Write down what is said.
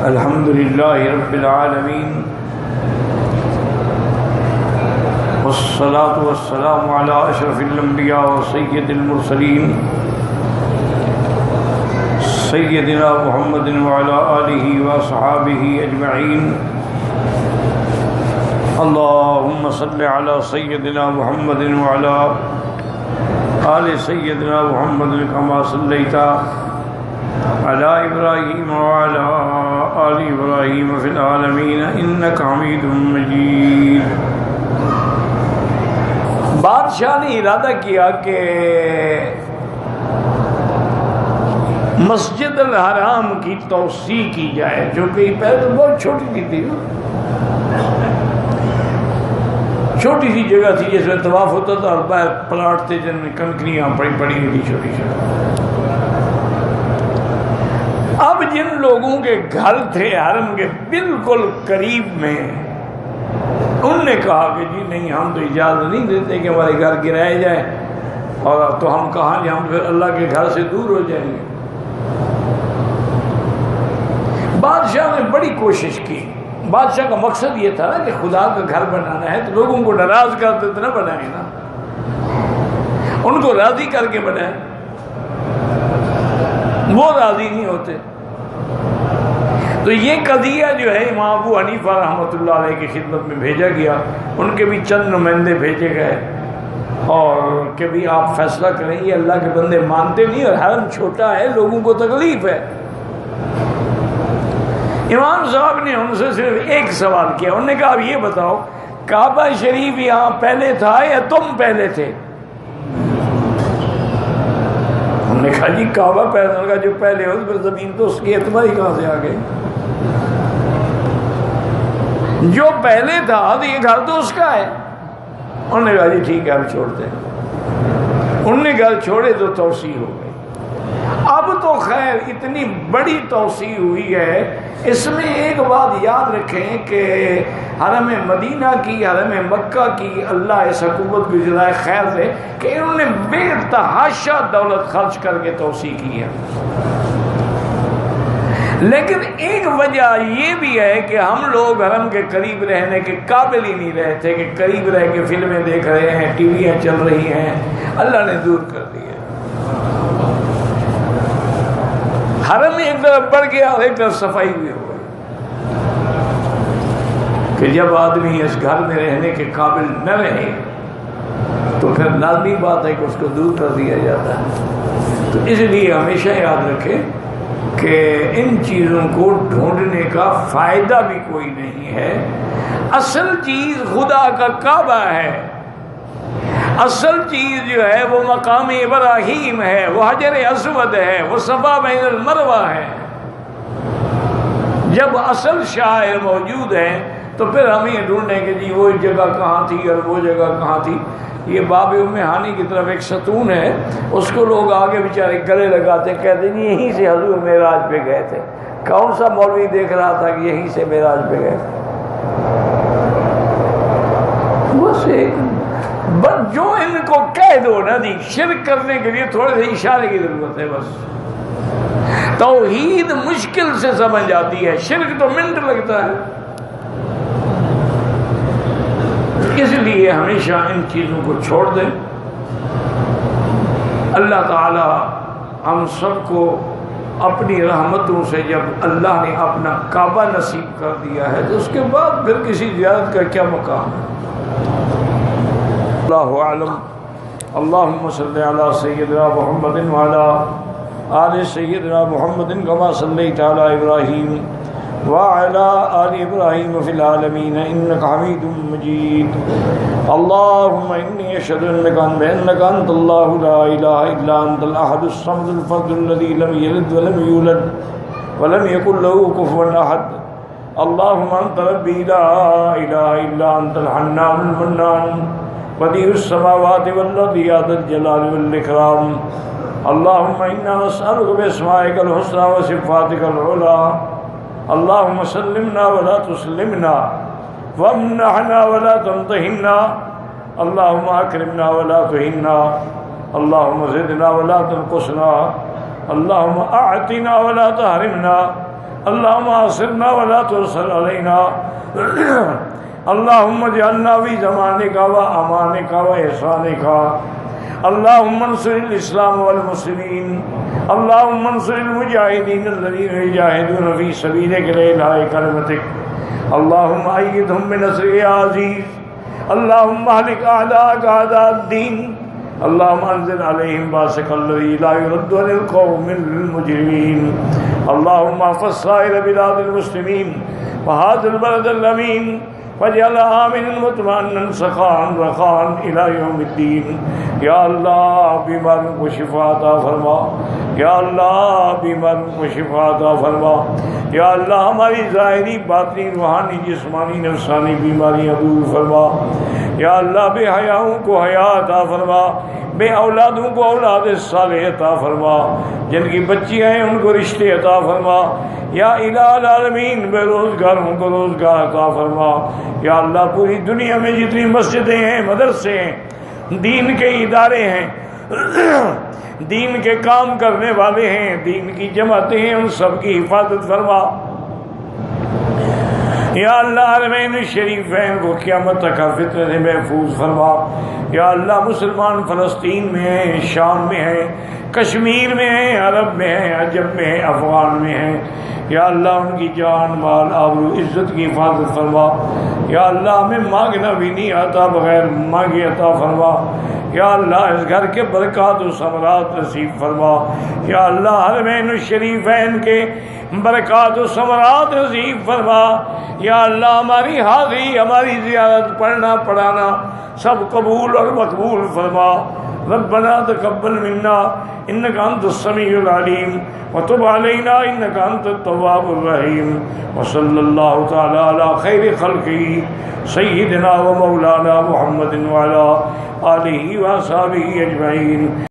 الحمد لله رب العالمين والصلاة والسلام على أشرف الأنبياء وسيد المرسلين سيدنا محمد وعلى آله وصحابه أجمعين اللهم صل على سيدنا محمد وعلى آل سيدنا محمد كما صليت على إبراهيم وعلى آل إبراهيم في العالمين إنك حميد مجيد۔ بادشاہ نے ارادہ کیا کہ مسجد الحرام کی توسیع کی جائے، جو کہ پہلے تو بہت چھوٹی تھی، چھوٹی سی جگہ تھی جس میں طواف ہوتا تھا اور باہر پلاٹ تھے جن میں کنکریاں پڑی ہوئی چھوٹی چھوٹی۔ اب جن لوگوں کے گھر تھے حرم کے بالکل قریب میں، انہوں نے کہا کہ جی نہیں، ہم تو اجازت نہیں دیتے کہ ہمارے گھر گرائے جائے، اور تو ہم کہاں جی، ہم پھر اللہ کے گھر سے دور ہو جائیں گے۔ بادشاہ نے بڑی کوشش کی۔ بادشاہ کا مقصد یہ تھا نا کہ خدا کا گھر بنانا ہے تو لوگوں کو ناراض کرتے تو نہ بنائیں نا، ان کو راضی کر کے بنائیں۔ وہ راضی نہیں ہوتے، تو یہ قضیہ جو ہے امام ابو حنیفہ رحمۃ اللہ علیہ کی خدمت میں بھیجا گیا۔ ان کے بھی چند نمائندے بھیجے گئے اور کہ بھی آپ فیصلہ کریں، یہ اللہ کے بندے مانتے نہیں اور حرم چھوٹا ہے، لوگوں کو تکلیف ہے۔ امام صاحب نے ان سے صرف ایک سوال کیا، انہوں نے کہا اب یہ بتاؤ، کعبہ شریف یہاں پہلے تھا یا تم پہلے تھے؟ انہوں نے کہا جی کعبہ پہلے کا جو پہلے ہو، پھر زمین تو اس کی اعتبار ہی کہاں سے آ گئی؟ جو پہلے تھا تو یہ گھر تو اس کا ہے۔ انہوں نے کہا جی ٹھیک ہے، ہم چھوڑتے ہیں۔ انہوں نے گھر چھوڑے تو توسیع ہو گئی۔ اب تو خیر اتنی بڑی توسیع ہوئی ہے، اس میں ایک بات یاد رکھیں کہ حرم مدینہ کی، حرم مکہ کی اللہ اس حکومت کو جزائے خیر دے کہ انہوں نے بے تحاشا دولت خرچ کر کے توسیع کی ہے۔ لیکن ایک وجہ یہ بھی ہے کہ ہم لوگ حرم کے قریب رہنے کے قابل ہی نہیں رہتے کہ قریب رہ کے فلمیں دیکھ رہے ہیں، ٹی ویاں چل رہی ہیں، اللہ نے دور کر دی ہے۔ حرم ایک طرف بڑھ گیا اور ایک طرف صفائی بھی ہو گئی کہ جب آدمی اس گھر میں رہنے کے قابل نہ رہے تو پھر لازمی بات ہے کہ اس کو دور کر دیا جاتا ہے۔ تو اس لیے ہمیشہ یاد رکھیں کہ ان چیزوں کو ڈھونڈنے کا فائدہ بھی کوئی نہیں ہے۔ اصل چیز خدا کا کعبہ ہے، اصل چیز جو ہے وہ مقام ابراہیم ہے، وہ حجر اسود ہے، وہ صفا بین المروہ ہے۔ جب اصل شاعر موجود ہے تو پھر ہم یہ ڈھونڈیں کہ جی وہ جگہ کہاں تھی اور وہ جگہ کہاں تھی۔ یہ باب ام ہانی کی طرف ایک ستون ہے، اس کو لوگ آگے بیچارے گلے لگاتے ہیں، کہتے ہیں یہیں سے حضور معراج پہ گئے تھے۔ کون سا مولوی دیکھ رہا تھا کہ یہیں سے معراج پہ گئے تھے؟ بس ایک جو ان کو کہہ دو نا جی، شرک کرنے کے لیے تھوڑے سے اشارے کی ضرورت ہے بس۔ توحید مشکل سے سمجھ آتی ہے، شرک تو منٹ لگتا ہے۔ اس لیے ہمیشہ ان چیزوں کو چھوڑ دیں۔ اللہ تعالی ہم سب کو اپنی رحمتوں سے جب اللہ نے اپنا کعبہ نصیب کر دیا ہے تو اس کے بعد پھر کسی زیارت کا کیا مقام ہے؟ اللہ اعلم۔ اللہم صلی علی سیدنا محمد وعلی آل سیدنا محمد کما صلیت علی ابراہیم وعلى آل إبراهيم في العالمين إنك حميد مجيد۔ اللهم إني أشهد بأنك أنت الله لا إله إلا أنت الأحد الصمد الفرد الذي لم يلد ولم يولد ولم يكن له كفوا أحد۔ اللهم أنت ربي لا إله إلا أنت الحنان المنان بديع السماوات والأرض يا ذا الجلال والإكرام۔ اللهم إنا نسألك بأسمائك الحسنى وصفاتك العلى، اللهم سلمنا ولا تسلمنا، وامنحنا ولا تمتحنا، اللهم اکرمنا ولا تهنا، اللهم زدنا ولا تنقصنا، اللهم اعطنا ولا تحرمنا، اللهم آصرنا ولا ترسل علينا اللهم اجعلنا في زمانك وأمانك وإحسانك اللهم انصر الإسلام والمسلمين اللهم انصر المجاهدين الذين يجاهدون في سبيلك لإعلاء كلمتك اللهم أيدهم بنصرك يا عزيز اللهم اهلك أعداءك أعداء الدين اللهم انزل عليهم باسك الذي لا يرد عن القوم المجرمين اللهم احفظ سائر بلاد المسلمين وهذا البلد الأمين واجعل آمنا مطمئنا سخاء رخاء إلى يوم الدين یا اللہ بیماروں کو شفا عطا فرما یا اللہ بیماروں کو شفا عطا فرما یا اللہ ہماری ظاہری باطنی روحانی جسمانی نفسانی بیماریاں دور فرما یا اللہ بے حیاؤں کو حیا عطا فرما بے اولادوں کو اولاد صالح عطا فرما جن کی بچیاں ہیں ان کو رشتے عطا فرما یا الہ العالمین بے روزگاروں کو روزگار عطا فرما یا اللہ پوری دنیا میں جتنی مسجدیں ہیں مدرسے ہیں دین کے ادارے ہیں دین کے کام کرنے والے ہیں دین کی جماعتیں ہیں ان سب کی حفاظت فرما یا اللہ حرمین شریفین کو قیامت تک فتنہ سے محفوظ فرما یا اللہ مسلمان فلسطین میں ہیں شام میں ہیں کشمیر میں ہیں عرب میں ہیں عجم میں ہیں افغان میں ہیں یا اللہ ان کی جان مال آبرو عزت کی حفاظت فرما یا اللہ ہمیں مانگنا بھی نہیں آتا بغیر مانگے عطا فرما یا اللہ اس گھر کے برکات و ثمرات نصیب فرما یا اللہ حرمین الشریفین کے برکات و ثمرات نصیب فرما یا اللہ ہماری حاضری ہماری زیارت پڑھنا پڑھانا سب قبول اور مقبول فرما ربنا تقبل منا انك انت السميع العليم وتب علينا انك انت التواب الرحيم وصلى الله تعالى على خير خلقه سيدنا ومولانا محمد وعلى آله وصحبه اجمعين.